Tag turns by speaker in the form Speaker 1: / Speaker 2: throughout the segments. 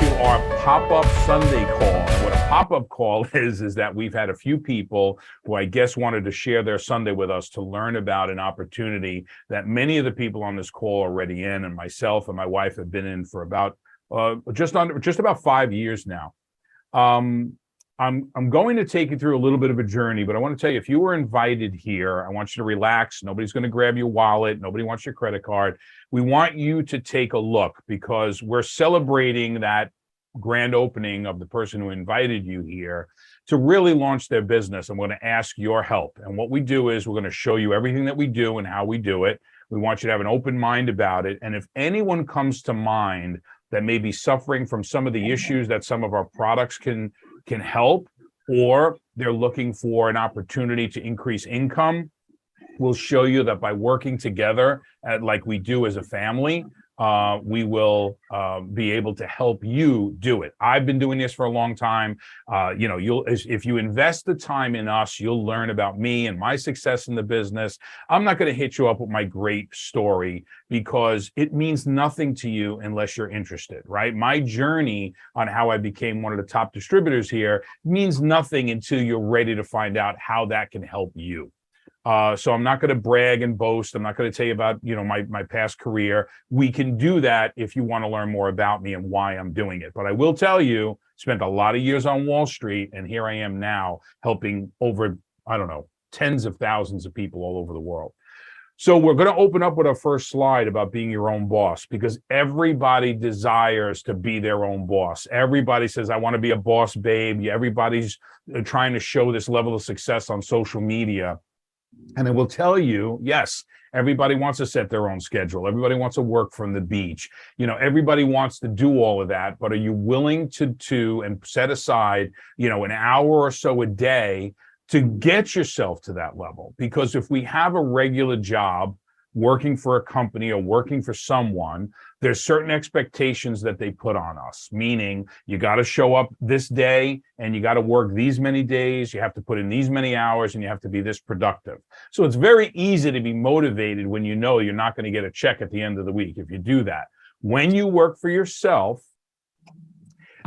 Speaker 1: to our pop-up Sunday call. And what a pop-up call is that we've had a few people who I guess wanted to share their Sunday with us to learn about an opportunity that many of the people on this call are already in, and myself and my wife have been in for about just about 5 years now. I'm going to take you through a little bit of a journey, but I want to tell you, if you were invited here, I want you to relax. Nobody's going to grab your wallet. Nobody wants your credit card. We want you to take a look because we're celebrating that grand opening of the person who invited you here to really launch their business. I'm going to ask your help. And what we do is we're going to show you everything that we do and how we do it. We want you to have an open mind about it. And if anyone comes to mind that may be suffering from some of the issues that some of our products can help, or they're looking for an opportunity to increase income, we'll show you that by working together like we do as a family, we will be able to help you do it. I've been doing this for a long time. If you invest the time in us, you'll learn about me and my success in the business. I'm not going to hit you up with my great story because it means nothing to you unless you're interested, right? My journey on how I became one of the top distributors here means nothing until you're ready to find out how that can help you. So I'm not going to brag and boast. I'm not going to tell you about, my past career. We can do that if you want to learn more about me and why I'm doing it. But I will tell you, spent a lot of years on Wall Street, and here I am now helping over, tens of thousands of people all over the world. So we're going to open up with our first slide about being your own boss, because everybody desires to be their own boss. Everybody says, I want to be a boss babe. Everybody's trying to show this level of success on social media. And I will tell you, yes, everybody wants to set their own schedule. Everybody wants to work from the beach. Everybody wants to do all of that. But are you willing to and set aside, an hour or so a day to get yourself to that level? Because if we have a regular job working for a company or working for someone, there's certain expectations that they put on us, meaning you got to show up this day and you got to work these many days, you have to put in these many hours, and you have to be this productive. So it's very easy to be motivated when you know you're not going to get a check at the end of the week if you do that. When you work for yourself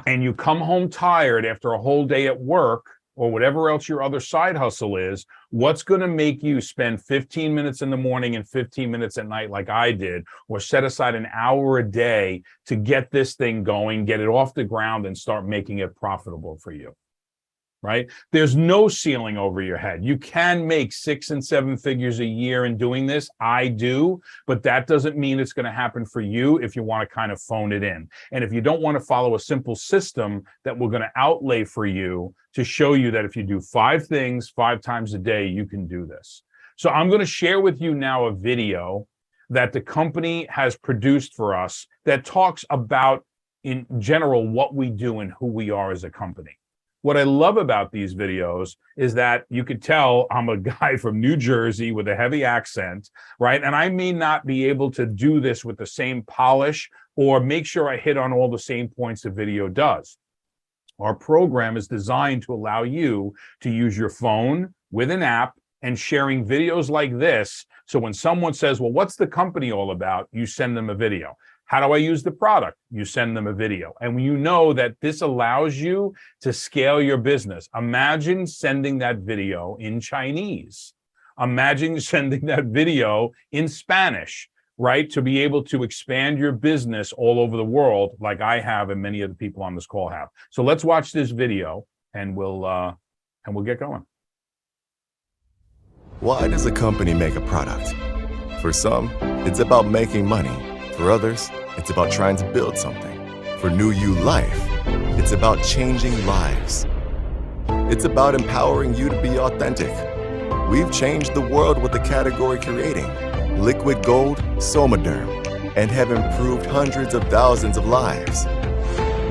Speaker 1: and you come home tired after a whole day at work, or whatever else your other side hustle is, what's going to make you spend 15 minutes in the morning and 15 minutes at night like I did, or set aside an hour a day to get this thing going, get it off the ground, and start making it profitable for you, right? There's no ceiling over your head. You can make 6 and 7 figures a year in doing this. I do, but that doesn't mean it's going to happen for you if you want to kind of phone it in. And if you don't want to follow a simple system that we're going to outlay for you to show you that if you do 5 things 5 times a day, you can do this. So I'm going to share with you now a video that the company has produced for us that talks about, in general, what we do and who we are as a company. What I love about these videos is that you could tell I'm a guy from New Jersey with a heavy accent, right? And I may not be able to do this with the same polish or make sure I hit on all the same points the video does. Our program is designed to allow you to use your phone with an app and sharing videos like this. So when someone says, well, what's the company all about? You send them a video. How do I use the product? You send them a video. And you know that this allows you to scale your business. Imagine sending that video in Chinese. Imagine sending that video in Spanish, right? To be able to expand your business all over the world like I have and many of the people on this call have. So let's watch this video and we'll get going.
Speaker 2: Why does a company make a product? For some, it's about making money. For others, it's about trying to build something. For New You Life, it's about changing lives. It's about empowering you to be authentic. We've changed the world with the category creating Liquid Gold Somaderm and have improved hundreds of thousands of lives.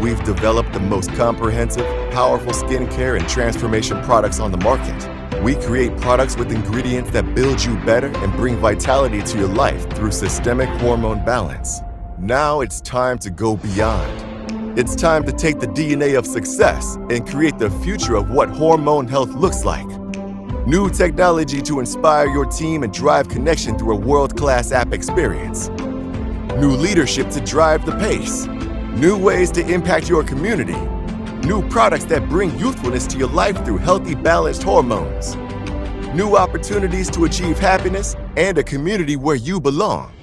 Speaker 2: We've developed the most comprehensive, powerful skincare and transformation products on the market. We create products with ingredients that build you better and bring vitality to your life through systemic hormone balance. Now it's time to go beyond. It's time to take the DNA of success and create the future of what hormone health looks like. New technology to inspire your team and drive connection through a world-class app experience. New leadership to drive the pace. New ways to impact your community. New products that bring youthfulness to your life through healthy, balanced hormones. New opportunities to achieve happiness and a community where you belong.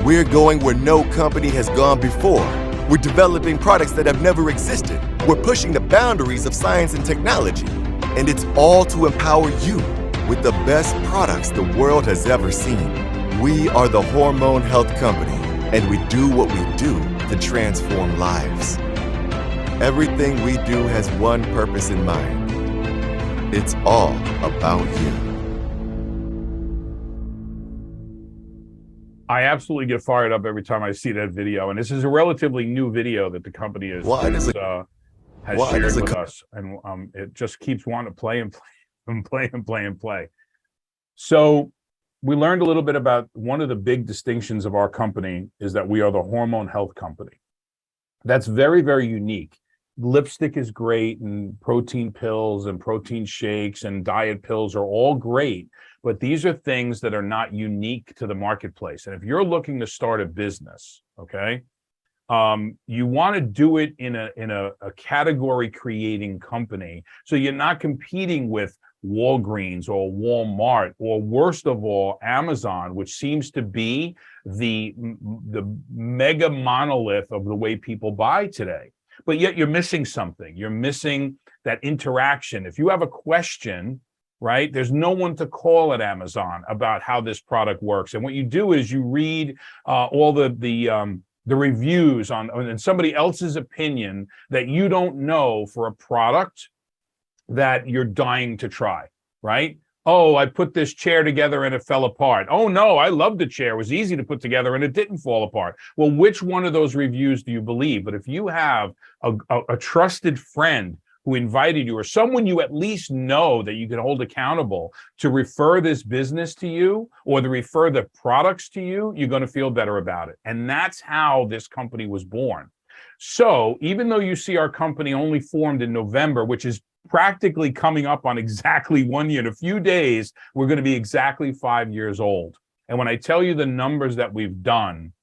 Speaker 2: We're going where no company has gone before. We're developing products that have never existed. We're pushing the boundaries of science and technology. And it's all to empower you with the best products the world has ever seen. We are the Hormone Health Company, and we do what we do to transform lives. Everything we do has one purpose in mind. It's all about you.
Speaker 1: I absolutely get fired up every time I see that video, and this is a relatively new video that the company has shared with us, and it just keeps wanting to play and play and play and play and play. So we learned a little bit about one of the big distinctions of our company is that we are the Hormone Health Company. That's very, very unique. Lipstick is great, and protein pills and protein shakes and diet pills are all great, but these are things that are not unique to the marketplace. And if you're looking to start a business, okay, you want to do it in a category creating company, so you're not competing with Walgreens or Walmart, or worst of all, Amazon, which seems to be the mega monolith of the way people buy today. But yet you're missing something. You're missing that interaction. If you have a question, right, there's no one to call at Amazon about how this product works. And what you do is you read all the reviews on somebody else's opinion that you don't know for a product that you're dying to try, right? Oh, I put this chair together and it fell apart. Oh no, I love the chair. It was easy to put together and it didn't fall apart. Well, which one of those reviews do you believe? But if you have a trusted friend who invited you, or someone you at least know that you can hold accountable to refer this business to you, or to refer the products to you, you're going to feel better about it. And that's how this company was born. So even though you see our company only formed in November, which is practically coming up on exactly 1 year, in a few days, we're going to be exactly 5 years old. And when I tell you the numbers that we've done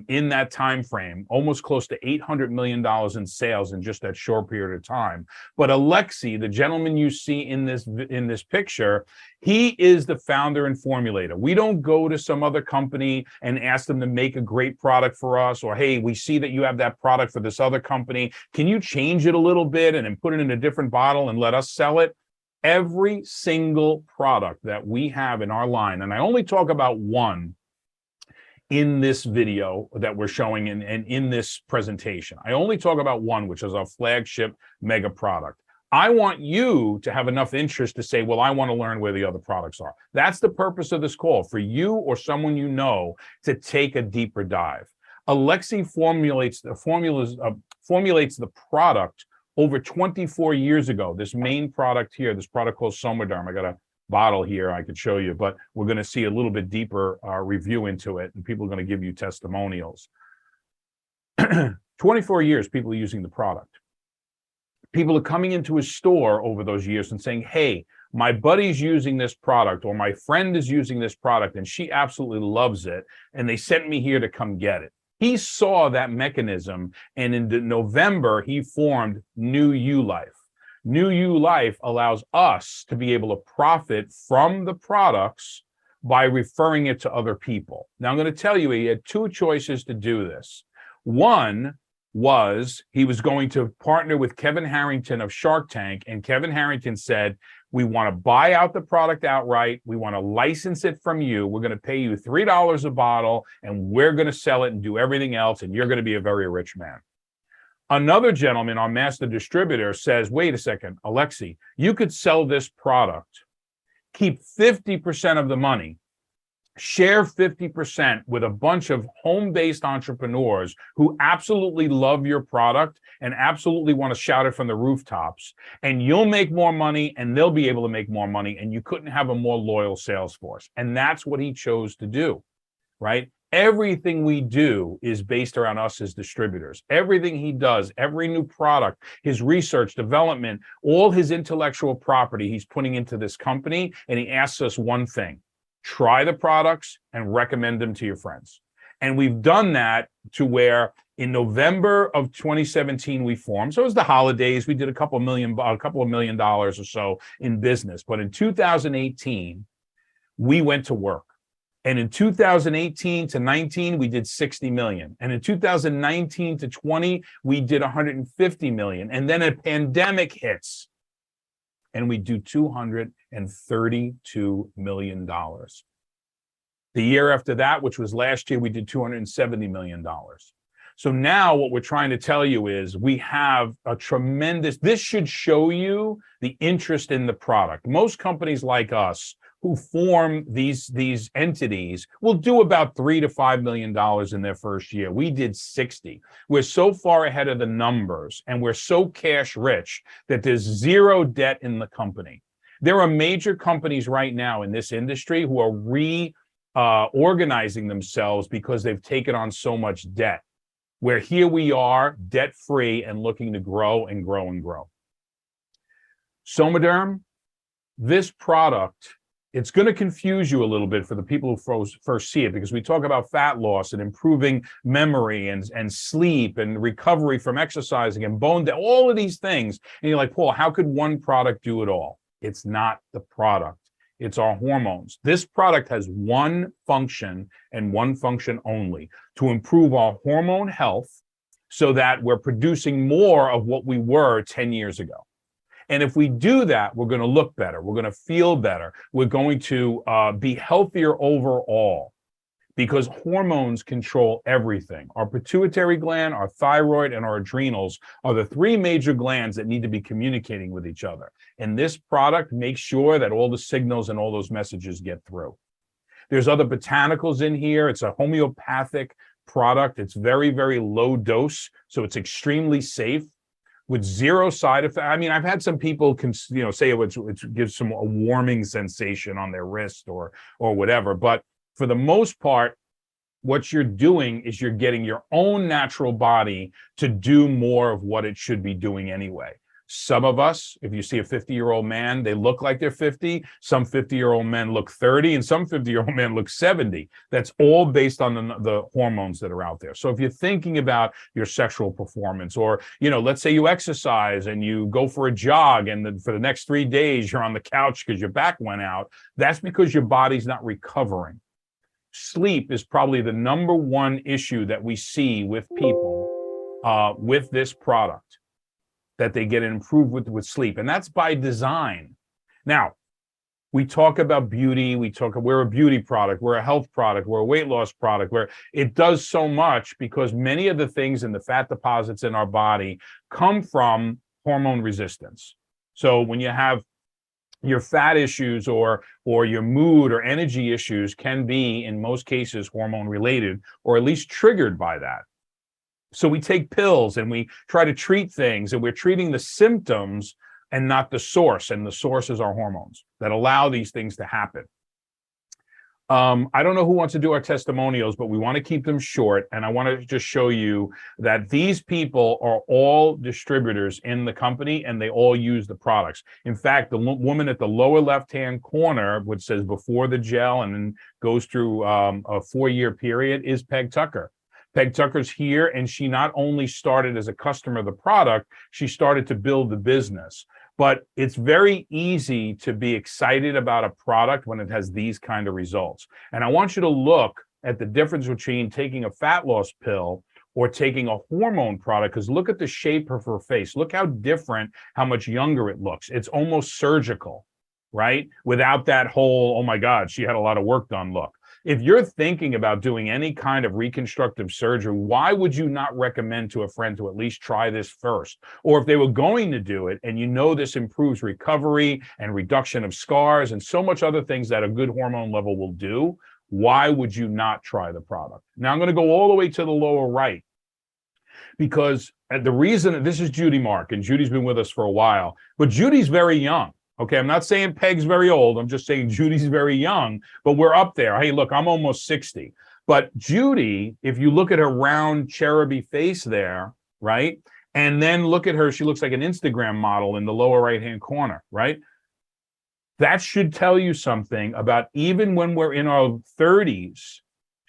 Speaker 1: in that time frame, almost close to $800 million in sales in just that short period of time. But Alexi, the gentleman you see in this picture, he is the founder and formulator. We don't go to some other company and ask them to make a great product for us, or hey, we see that you have that product for this other company. Can you change it a little bit and then put it in a different bottle and let us sell it? Every single product that we have in our line, and I only talk about one in this video that we're showing and in this presentation. I only talk about one, which is our flagship mega product. I want you to have enough interest to say, well, I want to learn where the other products are. That's the purpose of this call, for you or someone you know to take a deeper dive. Alexi formulates the product over 24 years ago. This main product here, this product called Somaderm, I got a bottle here I could show you, but we're going to see a little bit deeper review into it, and people are going to give you testimonials. 24 years people are using the product. People are coming into a store over those years and saying, hey, my buddy's using this product, or my friend is using this product and she absolutely loves it, and they sent me here to come get it. He saw that mechanism, and in November he formed New You Life. New You Life allows us to be able to profit from the products by referring it to other people. Now, I'm going to tell you, he had two choices to do this. One was he was going to partner with Kevin Harrington of Shark Tank, and Kevin Harrington said, we want to buy out the product outright. We want to license it from you. We're going to pay you $3 a bottle, and we're going to sell it and do everything else, and you're going to be a very rich man. Another gentleman, our master distributor, says, wait a second, Alexi, you could sell this product, keep 50% of the money, share 50% with a bunch of home-based entrepreneurs who absolutely love your product and absolutely want to shout it from the rooftops, and you'll make more money and they'll be able to make more money, and you couldn't have a more loyal sales force. And that's what he chose to do, right? Everything we do is based around us as distributors. Everything he does, every new product, his research, development, all his intellectual property he's putting into this company, and he asks us one thing: try the products and recommend them to your friends. And we've done that to where In November of 2017, we formed. So it was the holidays. We did a couple of $1 million or so in business. But in 2018, we went to work. And in 2018 to 19, we did 60 million. And in 2019 to 20, we did 150 million. And then a pandemic hits and we do $232 million. The year after that, which was last year, we did $270 million. So now what we're trying to tell you is we have a tremendous, this should show you the interest in the product. Most companies like us who form these entities will do about $3 to $5 million in their first year. We did 60. We're so far ahead of the numbers and we're so cash rich that there's zero debt in the company. There are major companies right now in this industry who are organizing themselves because they've taken on so much debt. Where here we are, debt-free and looking to grow and grow and grow. Somaderm, this product, it's going to confuse you a little bit for the people who first see it, because we talk about fat loss and improving memory and sleep and recovery from exercising and bone death, all of these things. And you're like, Paul, how could one product do it all? It's not the product. It's our hormones. This product has one function and one function only: to improve our hormone health so that we're producing more of what we were 10 years ago. And if we do that, we're going to look better. We're going to feel better. We're going to be healthier overall, because hormones control everything. Our pituitary gland, our thyroid, and our adrenals are the three major glands that need to be communicating with each other. And this product makes sure that all the signals and all those messages get through. There's other botanicals in here. It's a homeopathic product. It's very, very low dose, so it's extremely safe with zero side effects. I mean, I've had some people say it gives a warming sensation on their wrist or whatever, but for the most part, what you're doing is you're getting your own natural body to do more of what it should be doing anyway. Some of us, if you see a 50-year-old man, they look like they're 50. Some 50-year-old men look 30, and some 50-year-old men look 70. That's all based on the hormones that are out there. So if you're thinking about your sexual performance, or, let's say you exercise and you go for a jog, and then for the next 3 days, you're on the couch because your back went out, that's because your body's not recovering. Sleep is probably the number one issue that we see with people with this product, that they get improved with sleep. And that's by design. Now, we talk about beauty. We're a beauty product. We're a health product. We're a weight loss product, where it does so much because many of the things in the fat deposits in our body come from hormone resistance. So when you have your fat issues or your mood or energy issues, can be, in most cases, hormone related, or at least triggered by that. So we take pills and we try to treat things, and we're treating the symptoms and not the source. And the source is our hormones that allow these things to happen. I don't know who wants to do our testimonials, but we want to keep them short. And I want to just show you that these people are all distributors in the company, and they all use the products. In fact, the woman at the lower left-hand corner, which says before the gel and then goes through a 4-year period, is Peg Tucker. Peg Tucker's here, and she not only started as a customer of the product, she started to build the business. But it's very easy to be excited about a product when it has these kind of results. And I want you to look at the difference between taking a fat loss pill or taking a hormone product, because look at the shape of her face. Look how different, how much younger it looks. It's almost surgical, right? Without that whole, oh my God, she had a lot of work done look. If you're thinking about doing any kind of reconstructive surgery, why would you not recommend to a friend to at least try this first? Or if they were going to do it, and this improves recovery and reduction of scars and so much other things that a good hormone level will do, why would you not try the product? Now I'm going to go all the way to the lower right, because the reason, this is Judy Mark, and Judy's been with us for a while, but Judy's very young. Okay, I'm not saying Peg's very old. I'm just saying Judy's very young, but we're up there. Hey, look, I'm almost 60. But Judy, if you look at her round cheruby face there, right? And then look at her, she looks like an Instagram model in the lower right-hand corner, right? That should tell you something about, even when we're in our 30s,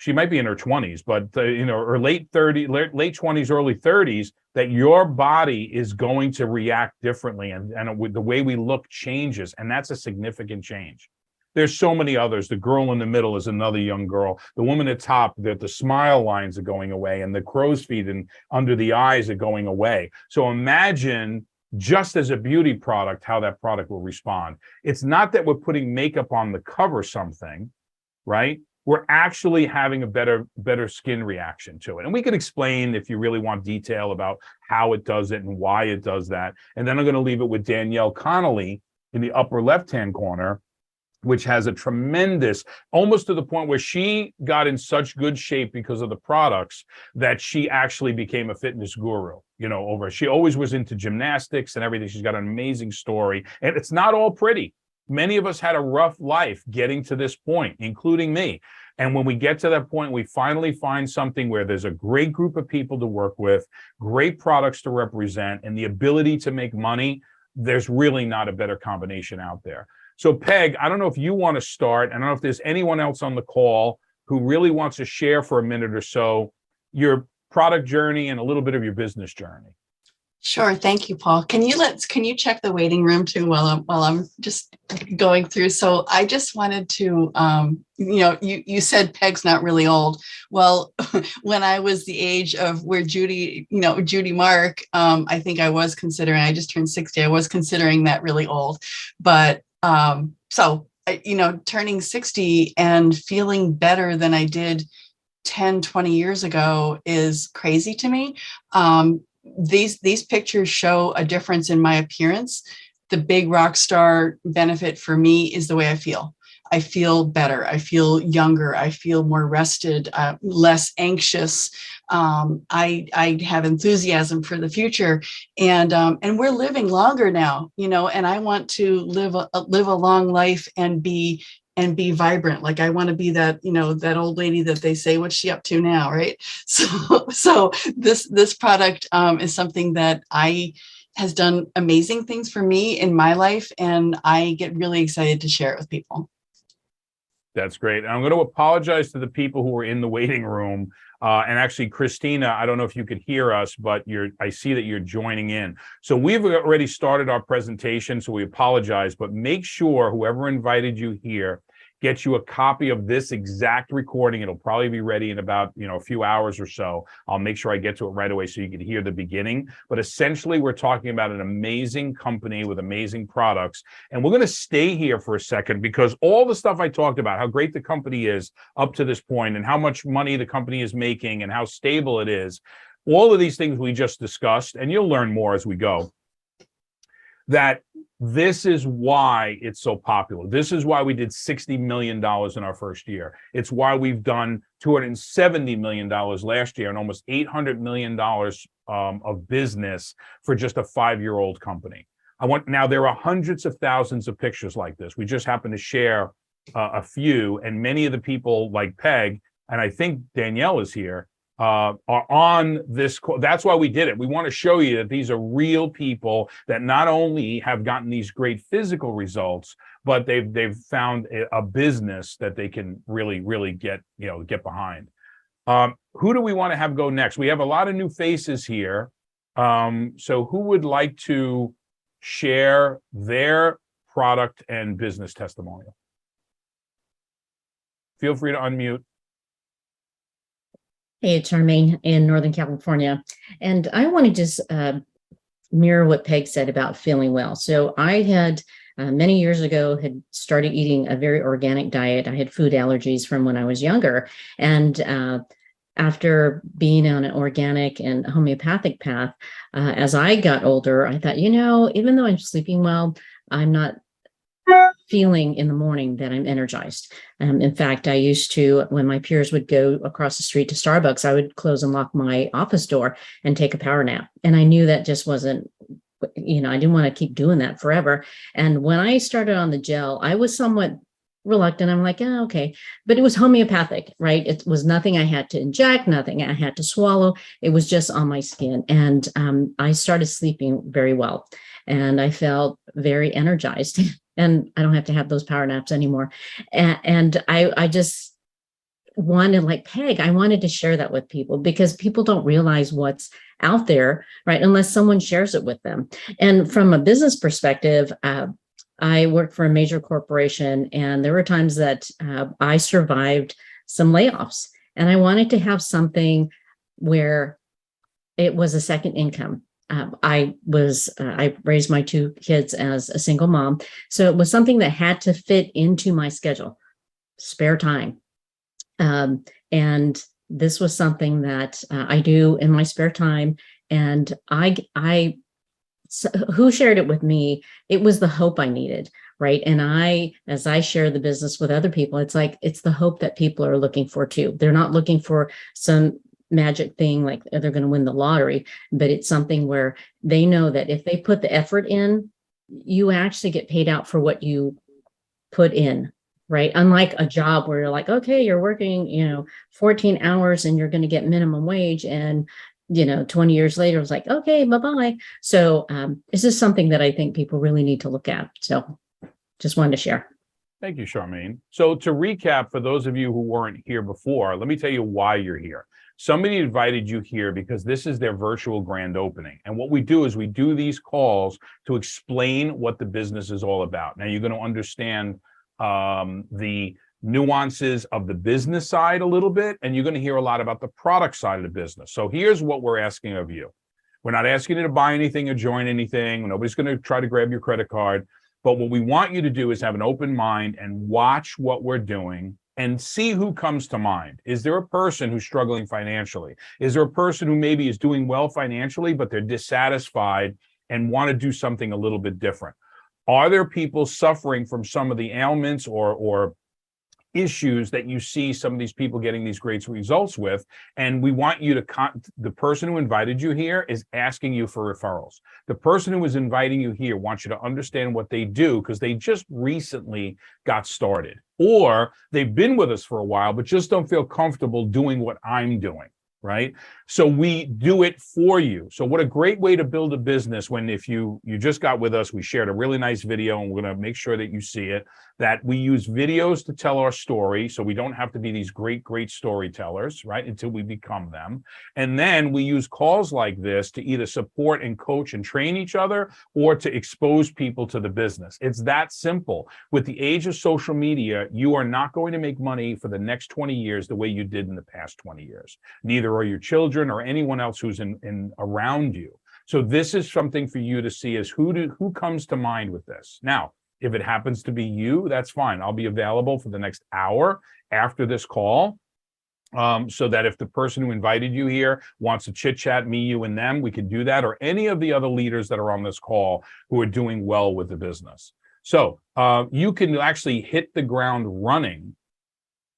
Speaker 1: she might be in her 20s, but or late 20s, early 30s, that your body is going to react differently, and with the way we look changes, and that's a significant change. There's so many others. The girl in the middle is another young girl. The woman at top, the smile lines are going away, and the crow's feet and under the eyes are going away. So imagine, just as a beauty product, how that product will respond. It's not that we're putting makeup on to cover something, right? We're actually having a better skin reaction to it. And we could explain, if you really want detail, about how it does it and why it does that. And then I'm going to leave it with Danielle Connolly in the upper left-hand corner, which has a tremendous, almost to the point where she got in such good shape because of the products that she actually became a fitness guru, she always was into gymnastics and everything. She's got an amazing story, and it's not all pretty. Many of us had a rough life getting to this point, including me. And when we get to that point, we finally find something where there's a great group of people to work with, great products to represent, and the ability to make money. There's really not a better combination out there. So Peg, I don't know if you want to start. I don't know if there's anyone else on the call who really wants to share for a minute or so your product journey and a little bit of your business journey.
Speaker 3: Sure. Thank you, Paul. Can you check the waiting room too while I'm just going through? So I just wanted to, you said Peg's not really old. Well, when I was the age of where Judy Mark, I think I was considering, I just turned 60. I was considering that really old, but turning 60 and feeling better than I did 10, 20 years ago is crazy to me. These pictures show a difference in my appearance. The big rock star benefit for me is the way I feel. I feel better. I feel younger. I feel more rested, less anxious. I have enthusiasm for the future, and we're living longer now, and I want to live a long life and be vibrant. Like I want to be that, that old lady that they say, what's she up to now? Right. So this product is something that has done amazing things for me in my life. And I get really excited to share it with people.
Speaker 1: That's great. And I'm going to apologize to the people who were in the waiting room. And actually, Christina, I don't know if you could hear us, but I see that you're joining in. So we've already started our presentation, so we apologize, but make sure whoever invited you here gets you a copy of this exact recording. It'll probably be ready in about, a few hours or so. I'll make sure I get to it right away so you can hear the beginning. But essentially, we're talking about an amazing company with amazing products. And we're going to stay here for a second because all the stuff I talked about, how great the company is up to this point and how much money the company is making and how stable it is, all of these things we just discussed, and you'll learn more as we go, that this is why it's so popular. This is why we did $60 million in our first year. It's why we've done $270 million last year and almost $800 million of business for just a 5-year-old company. Now there are hundreds of thousands of pictures like this. We just happen to share a few, and many of the people like Peg, and I think Danielle is here, are on this. That's why we did it. We want to show you that these are real people that not only have gotten these great physical results, but they've found a business that they can really get behind. Who do we want to have go next? We have a lot of new faces here. So who would like to share their product and business testimonial? Feel free to unmute.
Speaker 4: Hey, it's Charmaine in Northern California. And I want to just mirror what Peg said about feeling well. So I had many years ago had started eating a very organic diet. I had food allergies from when I was younger. And after being on an organic and homeopathic path, as I got older, I thought, even though I'm sleeping well, I'm not feeling in the morning that I'm energized. In fact, I used to, when my peers would go across the street to Starbucks, I would close and lock my office door and take a power nap. And I knew that just wasn't, I didn't want to keep doing that forever. And when I started on the gel, I was somewhat reluctant. I'm like, okay, but it was homeopathic, right? It was nothing I had to inject, nothing I had to swallow. It was just on my skin. And I started sleeping very well. And I felt very energized. And I don't have to have those power naps anymore. And I just wanted, like Peg, I wanted to share that with people because people don't realize what's out there, right? Unless someone shares it with them. And from a business perspective, I worked for a major corporation, and there were times that I survived some layoffs, and I wanted to have something where it was a second income. I raised my two kids as a single mom, so it was something that had to fit into my schedule, spare time. And this was something that I do in my spare time. And so who shared it with me? It was the hope I needed, right? And as I share the business with other people, it's like, it's the hope that people are looking for too. They're not looking for some magic thing like they're going to win the lottery, but it's something where they know that if they put the effort in, you actually get paid out for what you put in, right? Unlike a job where you're like, okay, you're working, 14 hours and you're going to get minimum wage. And, 20 years later, it's like, okay, bye-bye. So this is something that I think people really need to look at. So just wanted to share.
Speaker 1: Thank you, Charmaine. So to recap, for those of you who weren't here before, let me tell you why you're here. Somebody invited you here because this is their virtual grand opening. And what we do is we do these calls to explain what the business is all about. Now, you're going to understand the nuances of the business side a little bit, and you're going to hear a lot about the product side of the business. So here's what we're asking of you. We're not asking you to buy anything or join anything. Nobody's going to try to grab your credit card. But what we want you to do is have an open mind and watch what we're doing and see who comes to mind. Is there a person who's struggling financially? Is there a person who maybe is doing well financially, but they're dissatisfied and want to do something a little bit different? Are there people suffering from some of the ailments or issues that you see some of these people getting these great results with? And we want you to, the person who invited you here is asking you for referrals. The person who is inviting you here wants you to understand what they do because they just recently got started, or they've been with us for a while, but just don't feel comfortable doing what I'm doing. Right? So we do it for you. So what a great way to build a business when if you just got with us, we shared a really nice video and we're going to make sure that you see it, that we use videos to tell our story. So we don't have to be these great storytellers, right? Until we become them. And then we use calls like this to either support and coach and train each other or to expose people to the business. It's that simple. With the age of social media, you are not going to make money for the next 20 years the way you did in the past 20 years. Neither are your children or anyone else who's in around you. So this is something for you to see as who comes to mind with this. Now, if it happens to be you, that's fine. I'll be available for the next hour after this call. So that if the person who invited you here wants to chit chat, me, you, and them, we can do that, or any of the other leaders that are on this call who are doing well with the business. So you can actually hit the ground running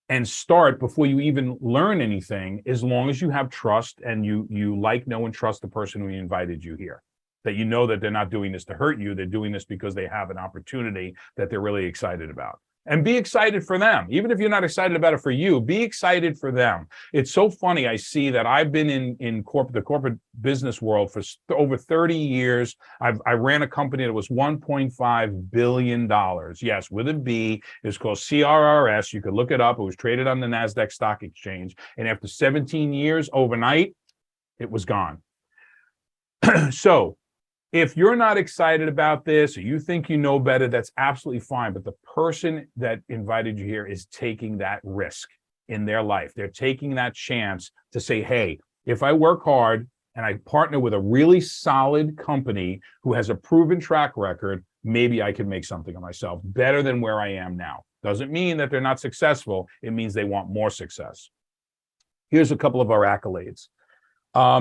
Speaker 1: and start before you even learn anything, as long as you have trust and you like, know, and trust the person who invited you here. That you know that they're not doing this to hurt you, they're doing this because they have an opportunity that they're really excited about. And be excited for them. Even if you're not excited about it for you, be excited for them. It's so funny. I see that I've been in the corporate business world for over 30 years. I ran a company that was $1.5 billion. Yes, with a B. It's called CRRS. You could look it up. It was traded on the NASDAQ stock exchange. And after 17 years, overnight, it was gone. So, if you're not excited about this or you think you know better, that's absolutely fine. But the person that invited you here is taking that risk in their life. They're taking that chance to say, hey, if I work hard and I partner with a really solid company who has a proven track record, maybe I can make something of myself better than where I am now. Doesn't mean that they're not successful. It means they want more success. Here's a couple of our accolades.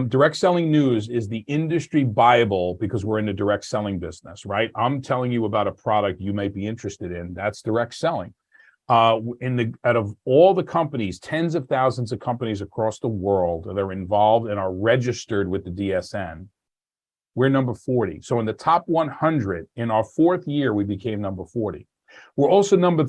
Speaker 1: Direct Selling News is the industry Bible because we're in the direct selling business, right? I'm telling you about a product you might be interested in. That's direct selling. Out of all the companies, tens of thousands of companies across the world that are involved and are registered with the DSN, we're number 40. So in the top 100, in our fourth year, we became number 40. We're also number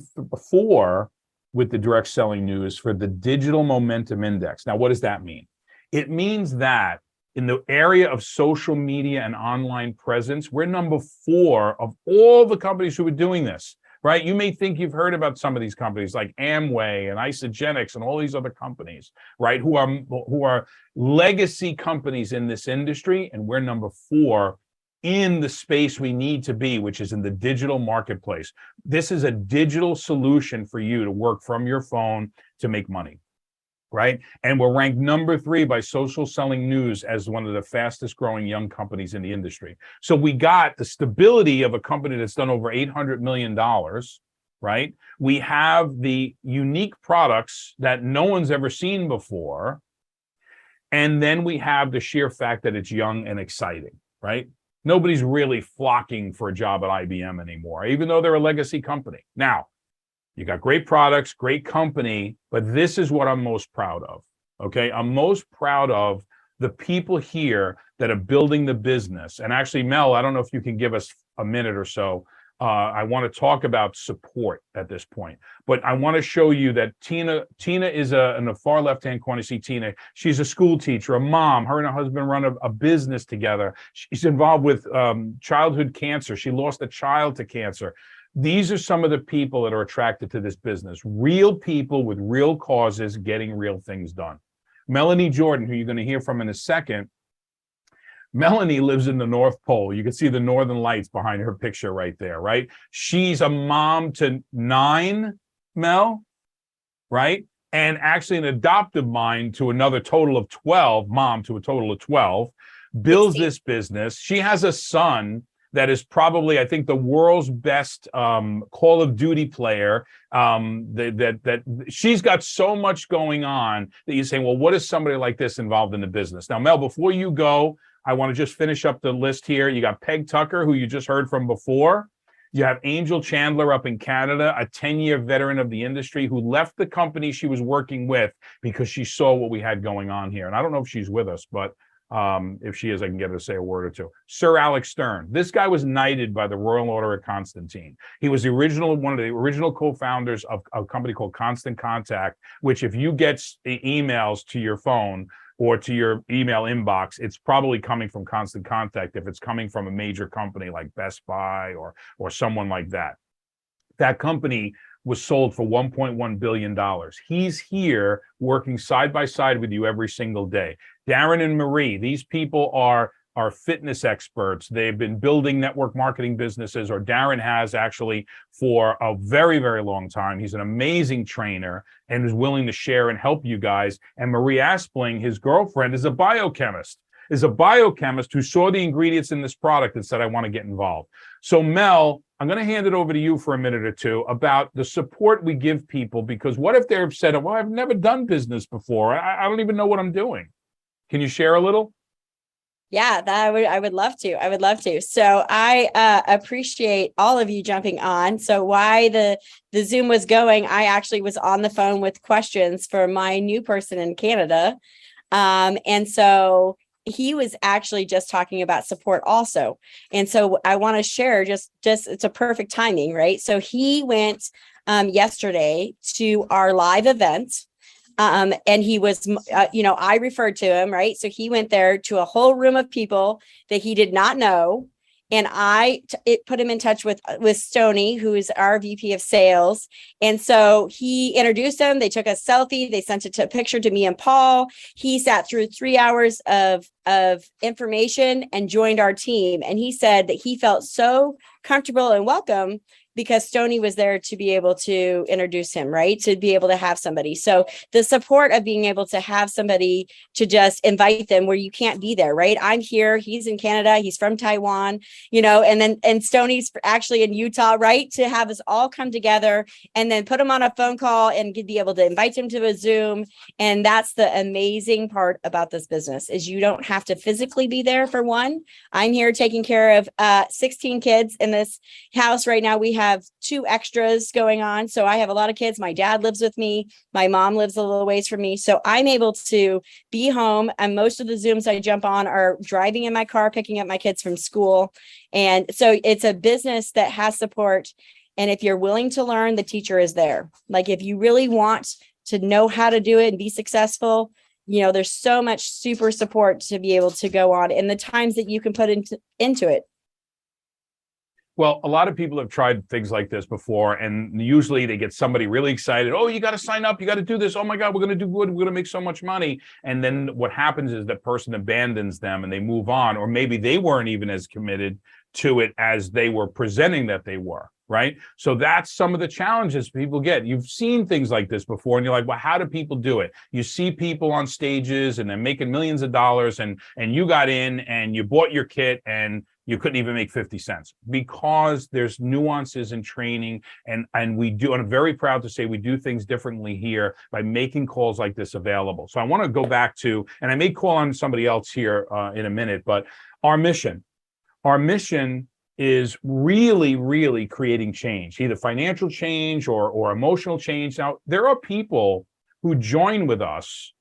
Speaker 1: 4 with the Direct Selling News for the Digital Momentum Index. Now, what does that mean? It means that in the area of social media and online presence, we're number 4 of all the companies who are doing this, right? You may think you've heard about some of these companies like Amway and Isagenix and all these other companies, right? Who are legacy companies in this industry, and we're number 4 in the space we need to be, which is in the digital marketplace. This is a digital solution for you to work from your phone to make money, right? And we're ranked number 3 by Social Selling News as one of the fastest growing young companies in the industry. So we got the stability of a company that's done over $800 million, right? We have the unique products that no one's ever seen before. And then we have the sheer fact that it's young and exciting, right? Nobody's really flocking for a job at IBM anymore, even though they're a legacy company. Now, you got great products, great company, but this is what I'm most proud of, okay? I'm most proud of the people here that are building the business. And actually, Mel, I don't know if you can give us a minute or so. I want to talk about support at this point, but I want to show you that Tina is in the far left-hand corner. See Tina, she's a school teacher, a mom. Her and her husband run a business together. She's involved with childhood cancer. She lost a child to cancer. These are some of the people that are attracted to this business. Real people with real causes getting real things done. Melanie Jordan, who you're going to hear from in a second, Melanie lives in the North Pole. You can see the Northern Lights behind her picture right there, right? She's a mom to 9, Mel, right? And actually an adoptive mom to another total of 12, builds this business. She has a son that is probably, I think, the world's best Call of Duty player. That she's got so much going on that you're saying, well, what is somebody like this involved in the business? Now, Mel, before you go, I want to just finish up the list here. You got Peg Tucker, who you just heard from before. You have Angel Chandler up in Canada, a 10-year veteran of the industry who left the company she was working with because she saw what we had going on here. And I don't know if she's with us, but if she is, I can get her to say a word or two. Sir Alex Stern. This guy was knighted by the Royal Order of Constantine. He was one of the original co-founders of a company called Constant Contact, which if you get emails to your phone or to your email inbox, it's probably coming from Constant Contact if it's coming from a major company like Best Buy or someone like that. That company was sold for $1.1 billion. He's here working side by side with you every single day. Darren and Marie, these people are fitness experts. They've been building network marketing businesses, or Darren has actually for a very, very long time. He's an amazing trainer and is willing to share and help you guys. And Marie Aspling, his girlfriend, is a biochemist who saw the ingredients in this product and said, I want to get involved. So Mel, I'm going to hand it over to you for a minute or two about the support we give people, because what if they're said, well, I've never done business before. I don't even know what I'm doing. Can you share a little?
Speaker 5: Yeah, I would love to. I would love to. So I appreciate all of you jumping on. So while the Zoom was going, I actually was on the phone with questions for my new person in Canada. And so he was actually just talking about support also. And so I want to share just it's a perfect timing, right? So he went yesterday to our live event. And he was, I referred to him, right? So he went there to a whole room of people that he did not know. And it put him in touch with Stony, who is our VP of sales. And so he introduced him. They took a selfie. They sent a picture to me and Paul. He sat through 3 hours of information and joined our team. And he said that he felt so comfortable and welcome because Stony was there to be able to introduce him, right? To be able to have somebody. So the support of being able to have somebody to just invite them where you can't be there, right? I'm here, he's in Canada, he's from Taiwan, and Stony's actually in Utah, right? To have us all come together and then put him on a phone call and be able to invite him to a Zoom. And that's the amazing part about this business is you don't have to physically be there for one. I'm here taking care of 16 kids in this house right now. We have 2 extras going on. So I have a lot of kids. My dad lives with me. My mom lives a little ways from me. So I'm able to be home. And most of the Zooms I jump on are driving in my car, picking up my kids from school. And so it's a business that has support. And if you're willing to learn, the teacher is there. Like if you really want to know how to do it and be successful, there's so much super support to be able to go on in the times that you can put into it.
Speaker 1: Well, a lot of people have tried things like this before, and usually they get somebody really excited. Oh, you got to sign up. You got to do this. Oh my God, we're going to do good. We're going to make so much money. And then what happens is that person abandons them and they move on, or maybe they weren't even as committed to it as they were presenting that they were, right? So that's some of the challenges people get. You've seen things like this before, and you're like, well, how do people do it? You see people on stages and they're making millions of dollars, and you got in and you bought your kit and you couldn't even make 50 cents, because there's nuances in training. And we do, and I'm very proud to say we do things differently here by making calls like this available. So I want to go back to, and I may call on somebody else here in a minute, but our mission is really, really creating change, either financial change or emotional change. Now, there are people who join with us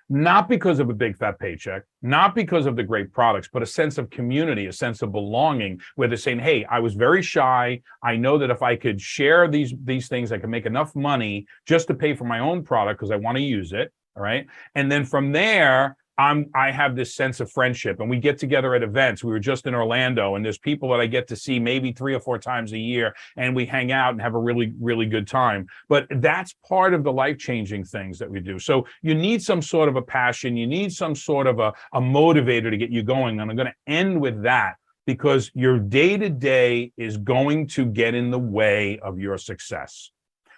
Speaker 1: not because of a big fat paycheck, not because of the great products, but a sense of community, a sense of belonging, where they're saying, hey, I was very shy. I know that if I could share these things, I can make enough money just to pay for my own product because I want to use it. All right. And then from there, I have this sense of friendship, and we get together at events. We were just in Orlando, and there's people that I get to see maybe 3 or 4 times a year, and we hang out and have a really, really good time. But that's part of the life-changing things that we do. So you need some sort of a passion. You need some sort of a motivator to get you going. And I'm going to end with that, because your day-to-day is going to get in the way of your success.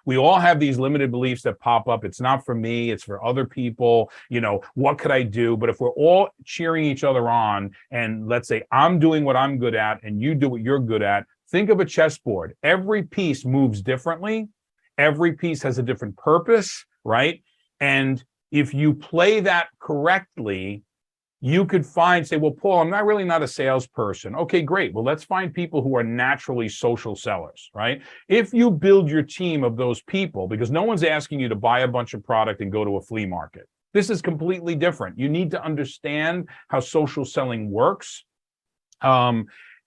Speaker 1: We all have these limited beliefs that pop up. It's not for me, it's for other people. You know, what could I do? But if we're all cheering each other on, and let's say I'm doing what I'm good at and you do what you're good at, think of a chessboard. Every piece moves differently. Every piece has a different purpose, right? And if you play that correctly, you could say, well, Paul, I'm really not a salesperson. Okay, great. Well, let's find people who are naturally social sellers, right? If you build your team of those people, because no one's asking you to buy a bunch of product and go to a flea market. This is completely different. You need to understand how social selling works.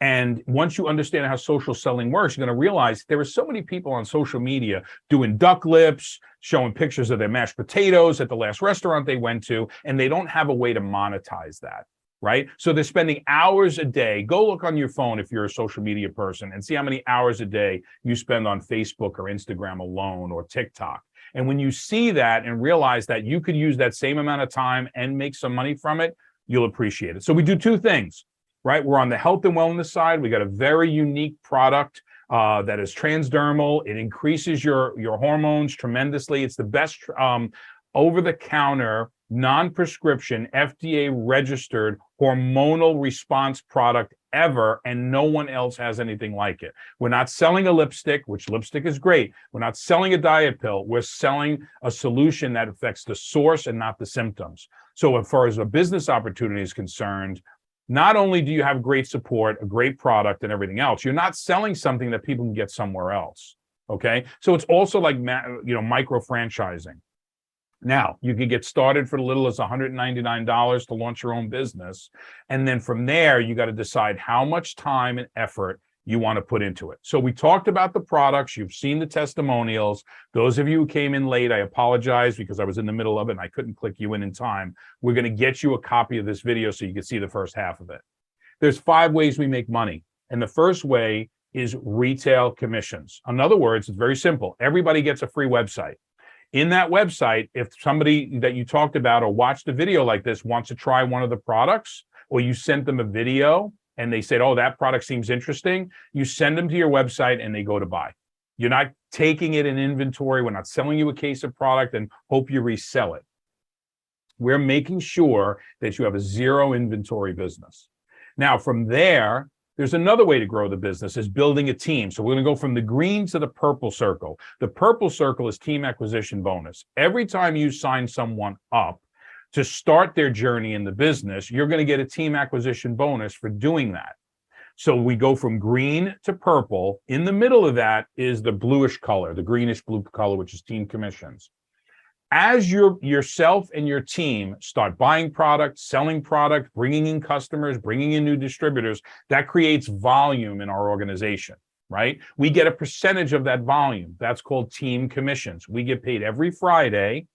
Speaker 1: And once you understand how social selling works, you're going to realize there are so many people on social media doing duck lips, showing pictures of their mashed potatoes at the last restaurant they went to, and they don't have a way to monetize that, right? So they're spending hours a day. Go look on your phone if you're a social media person and see how many hours a day you spend on Facebook or Instagram alone, or TikTok. And when you see that and realize that you could use that same amount of time and make some money from it, you'll appreciate it. So we do 2 things. Right, we're on the health and wellness side. We got a very unique product that is transdermal. It increases your hormones tremendously. It's the best over-the-counter, non-prescription, FDA-registered hormonal response product ever, and no one else has anything like it. We're not selling a lipstick, which lipstick is great. We're not selling a diet pill. We're selling a solution that affects the source and not the symptoms. So as far as a business opportunity is concerned, not only do you have great support, a great product and everything else, you're not selling something that people can get somewhere else, okay? So it's also like, micro franchising. Now, you can get started for as little as $199 to launch your own business. And then from there, you got to decide how much time and effort you want to put into it. So we talked about the products. You've seen the testimonials. Those of you who came in late, I apologize because I was in the middle of it and I couldn't click you in time. We're going to get you a copy of this video so you can see the first half of it. There's 5 ways we make money. And the first way is retail commissions. In other words, it's very simple. Everybody gets a free website. In that website, if somebody that you talked about or watched a video like this wants to try one of the products, or you sent them a video and they said, oh, that product seems interesting, you send them to your website and they go to buy. You're not taking it in inventory. We're not selling you a case of product and hope you resell it. We're making sure that you have a 0 inventory business. Now, from there, there's another way to grow the business, is building a team. So we're going to go from the green to the purple circle. The purple circle is team acquisition bonus. Every time you sign someone up to start their journey in the business, you're going to get a team acquisition bonus for doing that. So we go from green to purple. In the middle of that is the bluish color, the greenish blue color, which is team commissions. As yourself and your team start buying product, selling product, bringing in customers, bringing in new distributors, that creates volume in our organization, right? We get a percentage of that volume. That's called team commissions. We get paid every Friday,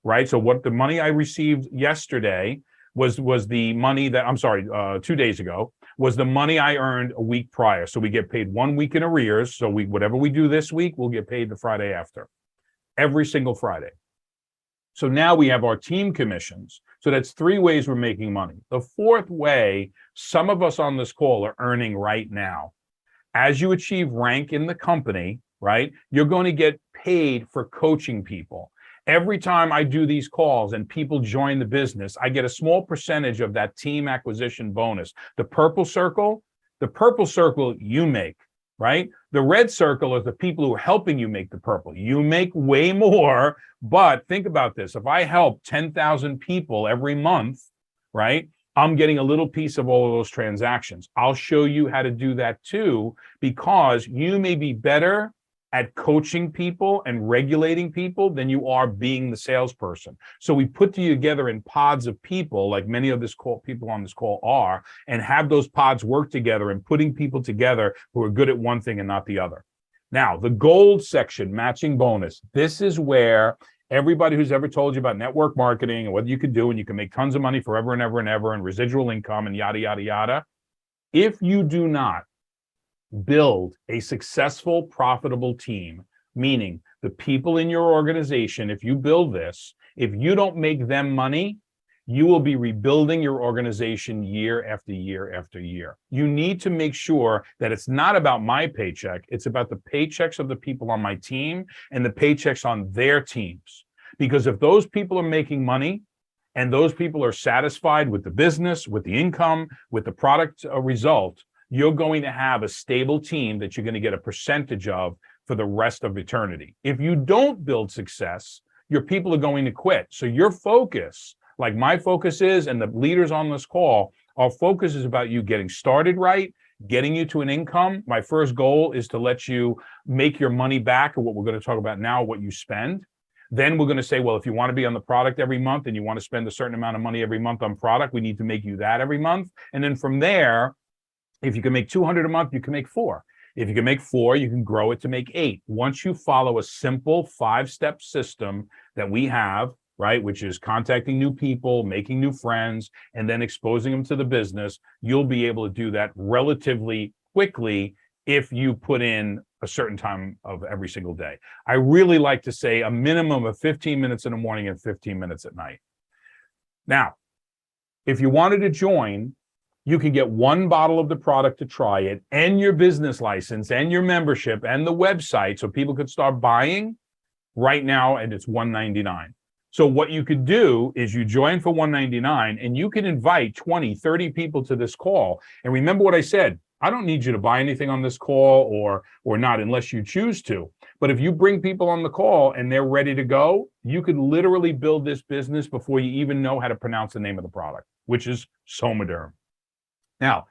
Speaker 1: right? So what the money I received yesterday was the money that, 2 days ago, was the money I earned a week prior. So we get paid 1 week in arrears. So whatever we do this week, we'll get paid the Friday after, every single Friday. So now we have our team commissions. So that's 3 ways we're making money. The fourth way, some of us on this call are earning right now. As you achieve rank in the company, right, you're going to get paid for coaching people. Every time I do these calls and people join the business, I get a small percentage of that team acquisition bonus. The purple circle you make, right? The red circle is the people who are helping you make the purple. You make way more, but think about this. If I help 10,000 people every month, right, I'm getting a little piece of all of those transactions. I'll show you how to do that too, because you may be better at coaching people and regulating people than you are being the salesperson. So we put you together in pods of people, like many of people on this call are, and have those pods work together and putting people together who are good at one thing and not the other. Now, the gold section, matching bonus. This is where everybody who's ever told you about network marketing and what you could do and you can make tons of money forever and ever and ever and residual income and yada, yada, yada. If you do not build a successful, profitable team, meaning the people in your organization, if you build this, if you don't make them money, you will be rebuilding your organization year after year after year. You need to make sure that it's not about my paycheck, it's about the paychecks of the people on my team and the paychecks on their teams. Because if those people are making money and those people are satisfied with the business, with the income, with the product result, you're going to have a stable team that you're going to get a percentage of for the rest of eternity. If you don't build success, your people are going to quit. So your focus, like my focus is, and the leaders on this call, our focus is about you getting started right, getting you to an income. My first goal is to let you make your money back, or what we're going to talk about now, what you spend. Then we're going to say, well, if you want to be on the product every month and you want to spend a certain amount of money every month on product, we need to make you that every month. And then from there, if you can make 200 a month, you can make 4. If you can make 4, you can grow it to make 8. Once you follow a simple 5-step system that we have, right, which is contacting new people, making new friends, and then exposing them to the business, you'll be able to do that relatively quickly if you put in a certain time of every single day. I really like to say a minimum of 15 minutes in the morning and 15 minutes at night. Now, if you wanted to join, you can get 1 bottle of the product to try it and your business license and your membership and the website so people could start buying right now, and it's $199. So what you could do is you join for $199 and you can invite 20, 30 people to this call. And remember what I said, I don't need you to buy anything on this call or not unless you choose to. But if you bring people on the call and they're ready to go, you could literally build this business before you even know how to pronounce the name of the product, which is Somaderm. Now,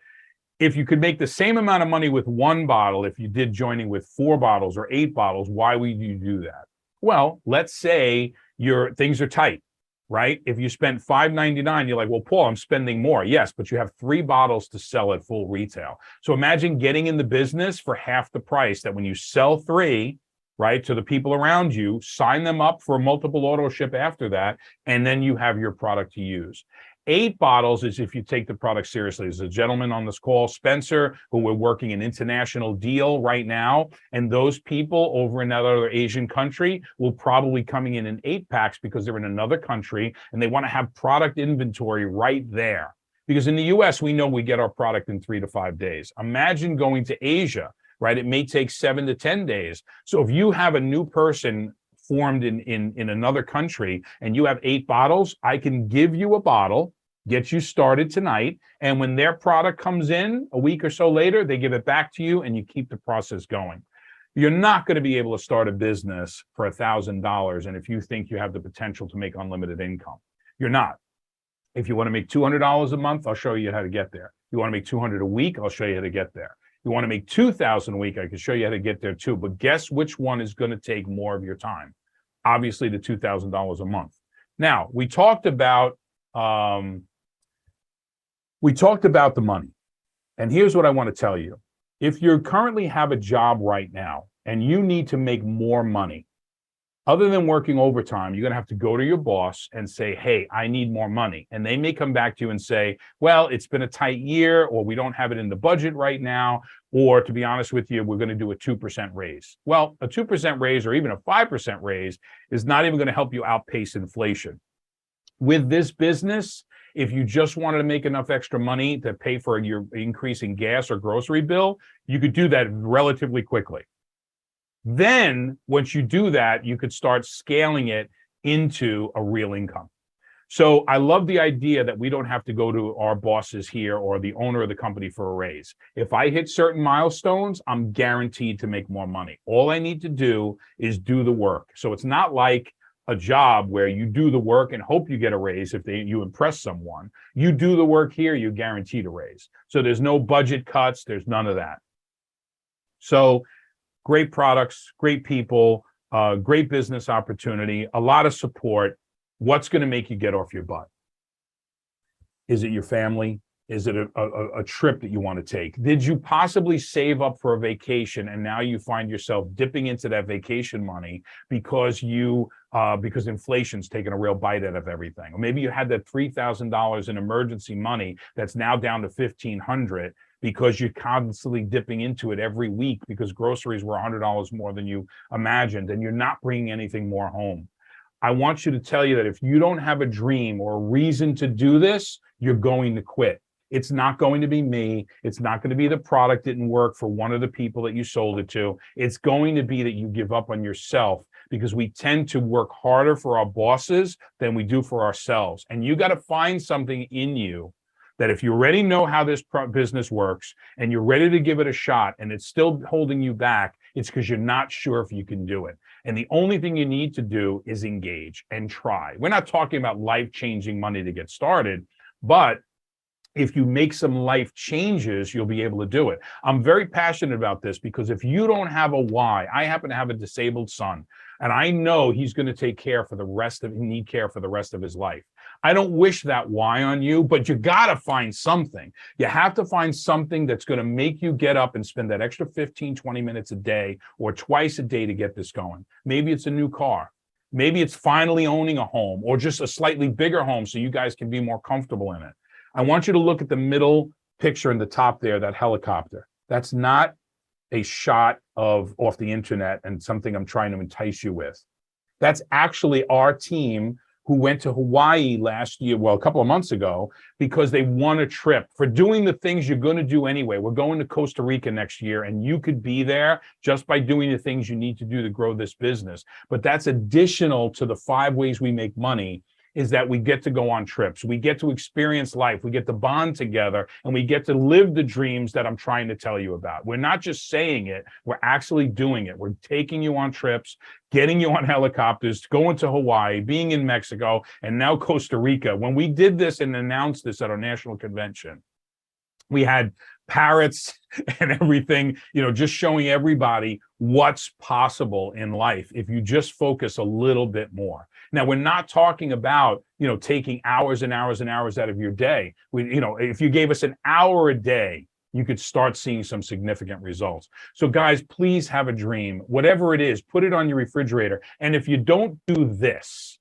Speaker 1: if you could make the same amount of money with 1 bottle, if you did joining with 4 bottles or 8 bottles, why would you do that? Well, let's say your things are tight, right? If you spent $5.99, you're like, well, Paul, I'm spending more. Yes, but you have 3 bottles to sell at full retail. So imagine getting in the business for half the price, that when you sell 3, right, to the people around you, sign them up for a multiple auto ship after that, and then you have your product to use. 8 bottles is if you take the product seriously. There's a gentleman on this call, Spencer, who we're working an international deal right now. And those people over in another Asian country will probably coming in 8 packs because they're in another country and they want to have product inventory right there. Because in the US, we know we get our product in 3 to 5 days. Imagine going to Asia, right? It may take 7 to 10 days. So if you have a new person formed in another country and you have 8 bottles, I can give you a bottle, get you started tonight, and when their product comes in a week or so later, they give it back to you and you keep the process going. You're not going to be able to start a business for $1,000 and if you think you have the potential to make unlimited income. You're not. If you want to make $200 a month, I'll show you how to get there. You want to make $200 a week, I'll show you how to get there. You want to make $2,000 a week, I can show you how to get there too. But guess which one is going to take more of your time? Obviously, the $2,000 a month. Now, we talked about the money. And here's what I want to tell you. If you currently have a job right now and you need to make more money, Other than working overtime, you're going to have to go to your boss and say, hey, I need more money. And they may come back to you and say, well, it's been a tight year, or we don't have it in the budget right now. Or to be honest with you, we're going to do a 2% raise. Well, a 2% raise or even a 5% raise is not even going to help you outpace inflation. With this business, if you just wanted to make enough extra money to pay for your increase in gas or grocery bill, you could do that relatively quickly. Then once you do that, you could start scaling it into a real income. So I love the idea that we don't have to go to our bosses here or the owner of the company for a raise. If I hit certain milestones, I'm guaranteed to make more money. All I need to do is do the work. So it's not like a job where you do the work and hope you get a raise if you impress someone. You do the work here, you're guaranteed a raise. So there's no budget cuts, there's none of that. So great products, great people, great business opportunity, a lot of support. What's going to make you get off your butt? Is it your family? Is it a trip that you want to take? Did you possibly save up for a vacation and now you find yourself dipping into that vacation money because because inflation's taken a real bite out of everything? Or maybe you had that $3,000 in emergency money that's now down to $1,500 because you're constantly dipping into it every week because groceries were $100 more than you imagined and you're not bringing anything more home. I want you to tell you that if you don't have a dream or a reason to do this, you're going to quit. It's not going to be me. It's not going to be the product didn't work for one of the people that you sold it to. It's going to be that you give up on yourself because we tend to work harder for our bosses than we do for ourselves. And you got to find something in you that if you already know how this business works and you're ready to give it a shot and it's still holding you back, it's because you're not sure if you can do it. And the only thing you need to do is engage and try. We're not talking about life-changing money to get started, but if you make some life changes, you'll be able to do it. I'm very passionate about this because if you don't have a why, I happen to have a disabled son, and I know he's going to take care for need care for the rest of his life. I don't wish that why on you, but you got to find something. You have to find something that's going to make you get up and spend that extra 15, 20 minutes a day or twice a day to get this going. Maybe it's a new car. Maybe it's finally owning a home or just a slightly bigger home so you guys can be more comfortable in it. I want you to look at the middle picture in the top there, that helicopter. That's not a shot off the internet and something I'm trying to entice you with. That's actually our team who went to Hawaii last year, well, a couple of months ago, because they won a trip for doing the things you're going to do anyway. We're going to Costa Rica next year, and you could be there just by doing the things you need to do to grow this business. But that's additional to the 5 ways we make money, is that we get to go on trips. We get to experience life. We get to bond together, and we get to live the dreams that I'm trying to tell you about. We're not just saying it, we're actually doing it. We're taking you on trips, getting you on helicopters, going to Hawaii, being in Mexico, and now Costa Rica. When we did this and announced this at our national convention, we had parrots and everything, just showing everybody what's possible in life if you just focus a little bit more. Now, we're not talking about, taking hours and hours and hours out of your day. If you gave us an hour a day, you could start seeing some significant results. So guys, please have a dream. Whatever it is, put it on your refrigerator. And if you don't do this,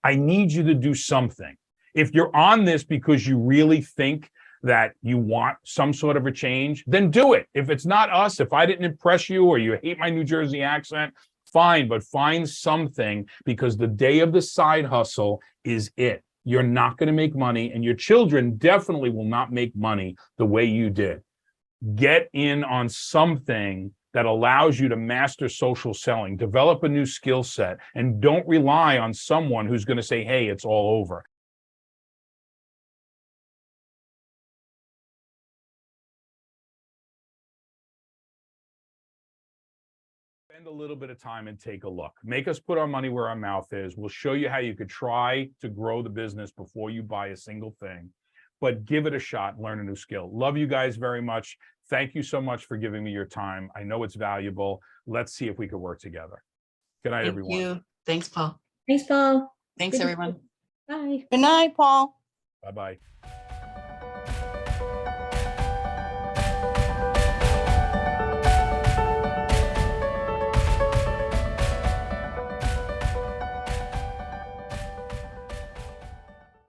Speaker 1: I need you to do something. If you're on this because you really think that you want some sort of a change, then do it. If it's not us, if I didn't impress you or you hate my New Jersey accent, fine, but find something, because the day of the side hustle is it. You're not going to make money, and your children definitely will not make money the way you did. Get in on something that allows you to master social selling, develop a new skill set, and don't rely on someone who's going to say, hey, it's all over. Spend a little bit of time and take a look. Make us put our money where our mouth is. We'll show you how you could try to grow the business before you buy a single thing, but give it a shot, learn a new skill. Love you guys very much. Thank you so much for giving me your time. I know it's valuable. Let's see if we could work together. Good night, everyone.
Speaker 3: Thank you. Thanks, Paul.
Speaker 4: Thanks, Paul.
Speaker 3: Thanks, everyone.
Speaker 4: Bye.
Speaker 5: Good night, Paul.
Speaker 1: Bye-bye.